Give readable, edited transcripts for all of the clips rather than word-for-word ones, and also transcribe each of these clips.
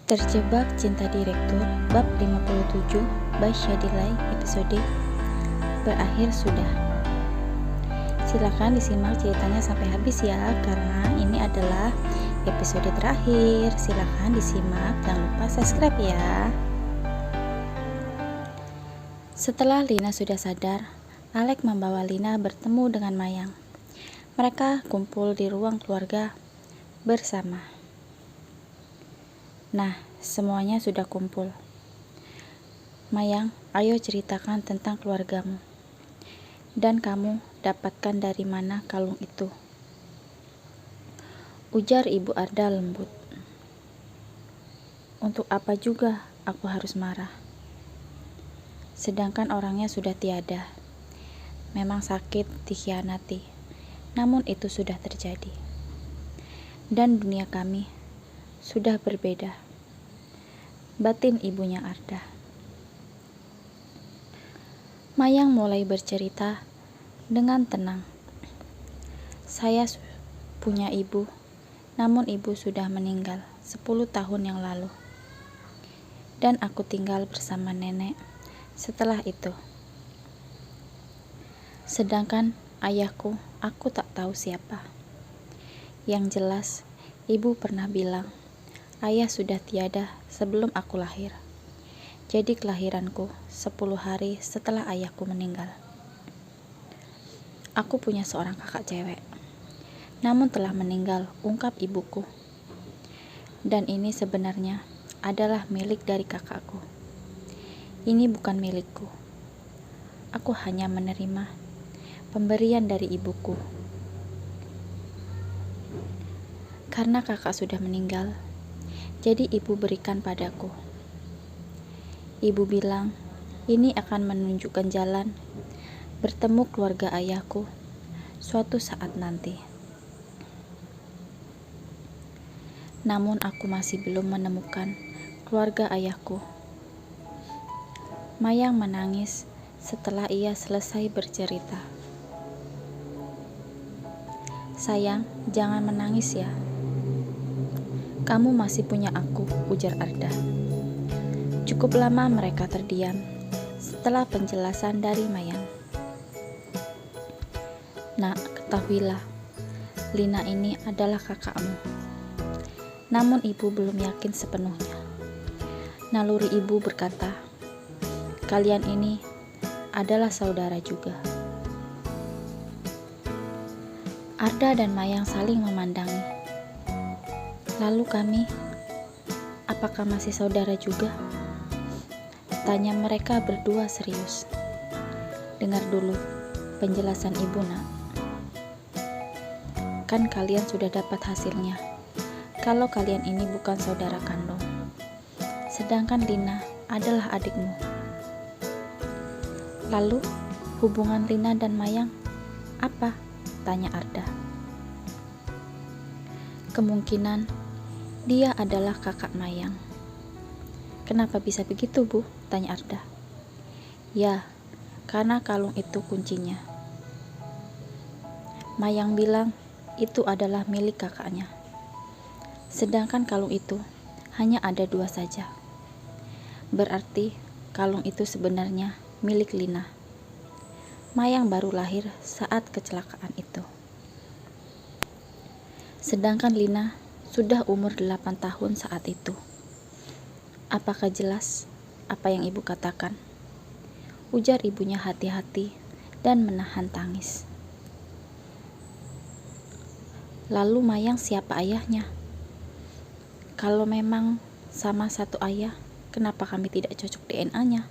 Terjebak Cinta Direktur bab 57 by Shadilay episode berakhir sudah. Silakan disimak ceritanya sampai habis ya, karena ini adalah episode terakhir. Silakan disimak, jangan lupa subscribe ya. Setelah Lina sudah sadar, Alek membawa Lina bertemu dengan Mayang. Mereka kumpul di ruang keluarga bersama. Nah, semuanya sudah kumpul. Mayang, ayo ceritakan tentang keluargamu. Dan kamu dapatkan dari mana kalung itu? Ujar Ibu Arda lembut. Untuk apa juga aku harus marah? Sedangkan orangnya sudah tiada. Memang sakit dikhianati, namun itu sudah terjadi. Dan dunia kami sudah berbeda. Batin ibunya Arda. Mayang mulai bercerita dengan tenang. Saya punya ibu, namun ibu sudah meninggal 10 tahun yang lalu. Dan aku tinggal bersama nenek setelah itu. Sedangkan ayahku, aku tak tahu siapa. Yang jelas, ibu pernah bilang, ayah sudah tiada sebelum aku lahir. Jadi kelahiranku 10 hari setelah ayahku meninggal. Aku punya seorang kakak cewek, namun telah meninggal, ungkap ibuku. Dan ini sebenarnya adalah milik dari kakakku. Ini bukan milikku. Aku hanya menerima pemberian dari ibuku. Karena kakak sudah meninggal, jadi ibu berikan padaku. Ibu bilang, ini akan menunjukkan jalan bertemu keluarga ayahku suatu saat nanti. Namun aku masih belum menemukan keluarga ayahku. Mayang menangis setelah ia selesai bercerita. Sayang, jangan menangis ya. Kamu masih punya aku, ujar Arda. Cukup lama mereka terdiam setelah penjelasan dari Mayang. Nak, ketahuilah, Lina ini adalah kakakmu. Namun ibu belum yakin sepenuhnya. Naluri ibu berkata, kalian ini adalah saudara juga. Arda dan Mayang saling memandangi. Lalu kami, apakah masih saudara juga? Tanya mereka berdua serius. Dengar dulu penjelasan ibu, nak. Kan kalian sudah dapat hasilnya. Kalau kalian ini bukan saudara kandung. Sedangkan Lina adalah adikmu. Lalu hubungan Lina dan Mayang apa? Tanya Arda. Kemungkinan dia adalah kakak Mayang. Kenapa bisa begitu, Bu? Tanya Arda. Ya, karena kalung itu kuncinya. Mayang bilang itu adalah milik kakaknya. Sedangkan kalung itu hanya ada 2 saja. Berarti kalung itu sebenarnya milik Lina. Mayang baru lahir saat kecelakaan itu. Sedangkan Lina sudah umur 8 tahun saat itu. Apakah jelas apa yang ibu katakan? Ujar ibunya hati-hati dan menahan tangis. Lalu Mayang siapa ayahnya? Kalau memang sama satu ayah, kenapa kami tidak cocok DNA-nya?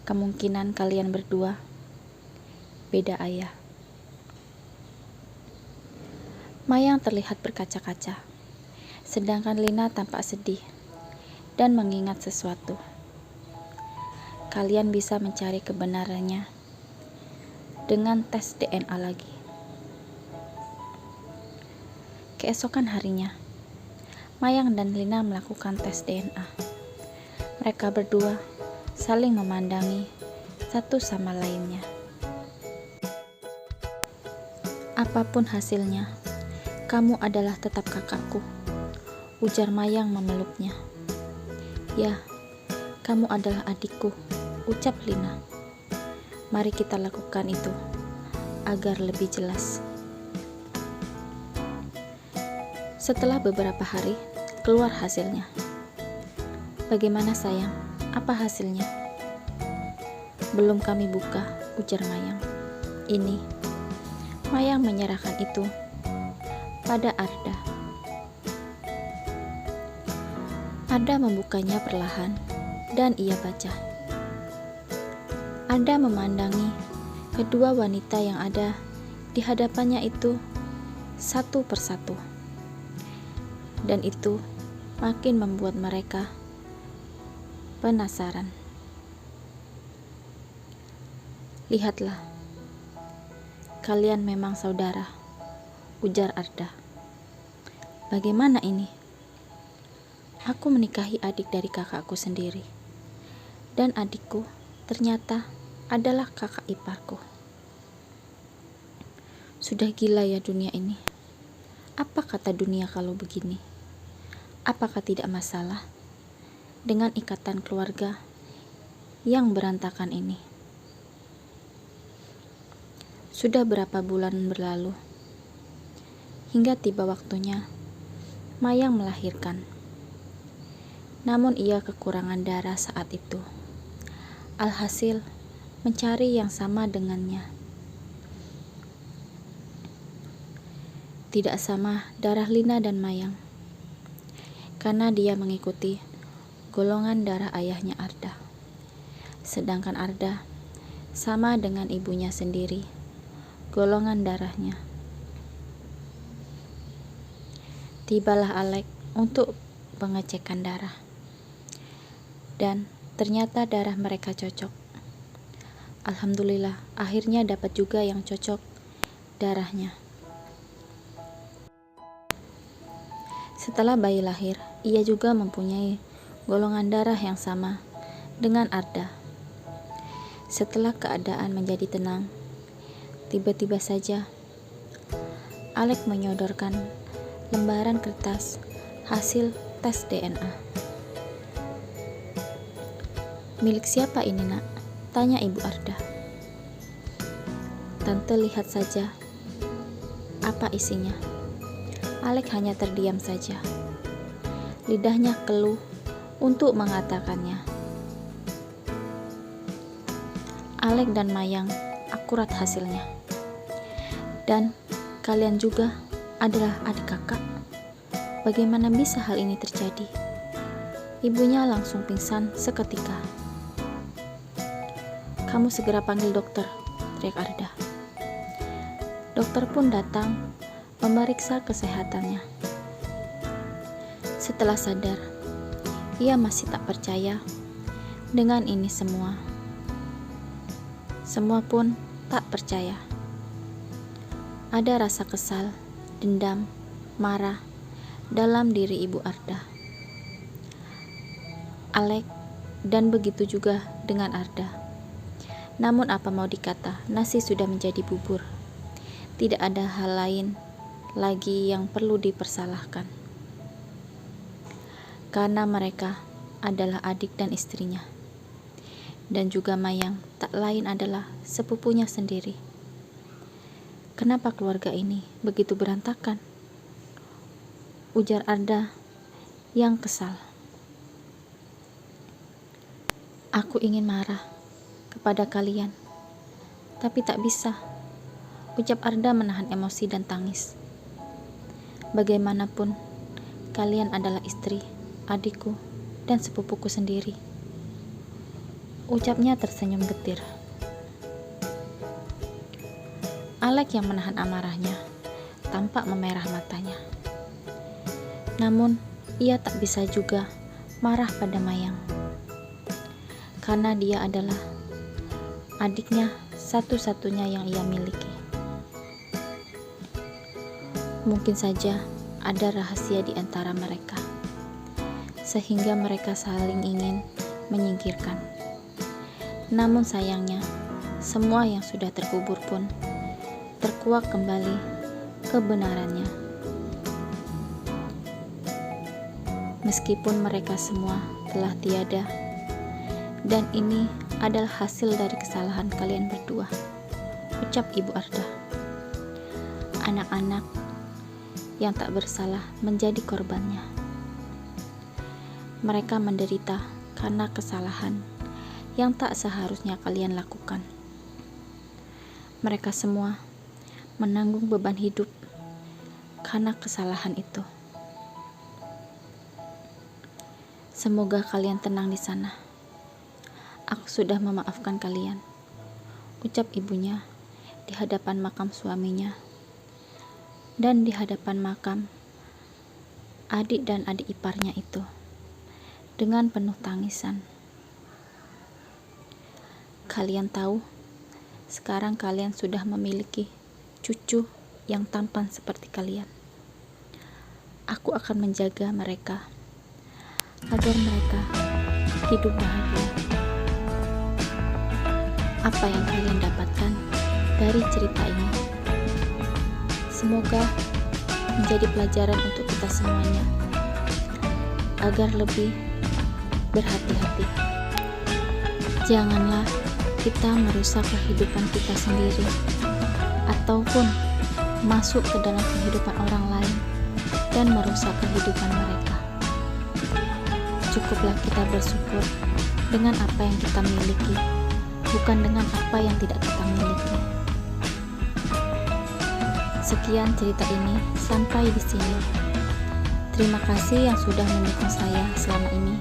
Kemungkinan kalian berdua beda ayah. Mayang terlihat berkaca-kaca, sedangkan Lina tampak sedih dan mengingat sesuatu. Kalian bisa mencari kebenarannya dengan tes DNA lagi. Keesokan harinya, Mayang dan Lina melakukan tes DNA. Mereka berdua saling memandangi satu sama lainnya. Apapun hasilnya, kamu adalah tetap kakakku, ujar Mayang memeluknya. "Ya, kamu adalah adikku," ucap Lina. "Mari kita lakukan itu agar lebih jelas." Setelah beberapa hari, keluar hasilnya. "Bagaimana sayang? Apa hasilnya?" "Belum kami buka," ujar Mayang. "Ini." Mayang menyerahkan itu pada Arda. Arda membukanya perlahan dan ia baca. Arda memandangi kedua wanita yang ada di hadapannya itu satu persatu. Dan itu makin membuat mereka penasaran. "Lihatlah, kalian memang saudara," ujar Arda. "Bagaimana ini? Aku menikahi adik dari kakakku sendiri, dan adikku ternyata adalah kakak iparku. Sudah gila ya dunia ini. Apa kata dunia kalau begini? Apakah tidak masalah dengan ikatan keluarga yang berantakan ini?" Sudah berapa bulan berlalu, hingga tiba waktunya Mayang melahirkan. Namun ia kekurangan darah saat itu. Alhasil mencari yang sama dengannya. Tidak sama darah Lina dan Mayang, karena dia mengikuti golongan darah ayahnya Arda. Sedangkan Arda sama dengan ibunya sendiri, golongan darahnya. Tibalah Alek untuk pengecekan darah. Dan ternyata darah mereka cocok. Alhamdulillah, akhirnya dapat juga yang cocok darahnya. Setelah bayi lahir, ia juga mempunyai golongan darah yang sama dengan Arda. Setelah keadaan menjadi tenang, tiba-tiba saja Alek menyodorkan lembaran kertas hasil tes DNA. "Milik siapa ini, Nak?" tanya ibu Arda. "Tante lihat saja apa isinya." Alek hanya terdiam saja. Lidahnya keluh untuk mengatakannya. Alek dan Mayang akurat hasilnya. "Dan kalian juga adalah adik kakak? Bagaimana bisa hal ini terjadi?" Ibunya langsung pingsan seketika. "Kamu segera panggil dokter," teriak Arda. Dokter pun datang memeriksa kesehatannya. Setelah sadar, ia masih tak percaya dengan ini semua. Semua pun tak percaya. Ada rasa kesal, dendam, marah dalam diri ibu Arda. Alek dan begitu juga dengan Arda. Namun apa mau dikata, nasi sudah menjadi bubur. Tidak ada hal lain lagi yang perlu dipersalahkan. Karena mereka adalah adik dan istrinya. Dan juga Mayang tak lain adalah sepupunya sendiri. "Kenapa keluarga ini begitu berantakan?" ujar Arda yang kesal. "Aku ingin marah kepada kalian, tapi tak bisa," ucap Arda menahan emosi dan tangis. "Bagaimanapun, kalian adalah istri, adikku, dan sepupuku sendiri," ucapnya tersenyum getir. Alek yang menahan amarahnya tampak memerah matanya. Namun, ia tak bisa juga marah pada Mayang. Karena dia adalah adiknya satu-satunya yang ia miliki. Mungkin saja ada rahasia di antara mereka, sehingga mereka saling ingin menyingkirkan. Namun sayangnya, semua yang sudah terkubur pun terkuak kembali kebenarannya. meskipun mereka semua telah tiada. Dan ini adalah hasil dari kesalahan kalian berdua, ucap Ibu Arda. Anak-anak yang tak bersalah menjadi korbannya. Mereka menderita karena kesalahan yang tak seharusnya kalian lakukan. Mereka semua menanggung beban hidup karena kesalahan itu. Semoga kalian tenang di sana. Aku sudah memaafkan kalian, ucap ibunya di hadapan makam suaminya dan di hadapan makam adik dan adik iparnya itu dengan penuh tangisan. Kalian tahu, sekarang kalian sudah memiliki cucu yang tampan seperti kalian. Aku akan menjaga mereka agar mereka hidup bahagia. Apa yang kalian dapatkan dari cerita ini? Semoga menjadi pelajaran untuk kita semuanya agar lebih berhati-hati. Janganlah kita merusak kehidupan kita sendiri ataupun masuk ke dalam kehidupan orang lain dan merusak kehidupan mereka. Cukuplah kita bersyukur dengan apa yang kita miliki, bukan dengan apa yang tidak kita miliki. Sekian cerita ini sampai di sini. Terima kasih yang sudah mendukung saya selama ini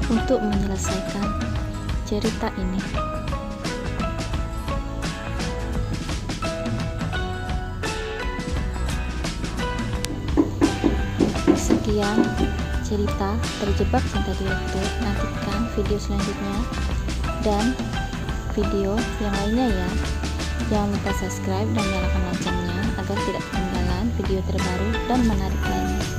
untuk menyelesaikan cerita ini. Sekian cerita Terjebak Cinta Direktur. Nantikan video selanjutnya dan video yang lainnya ya. Jangan lupa subscribe dan nyalakan loncengnya agar tidak ketinggalan video terbaru dan menarik lainnya.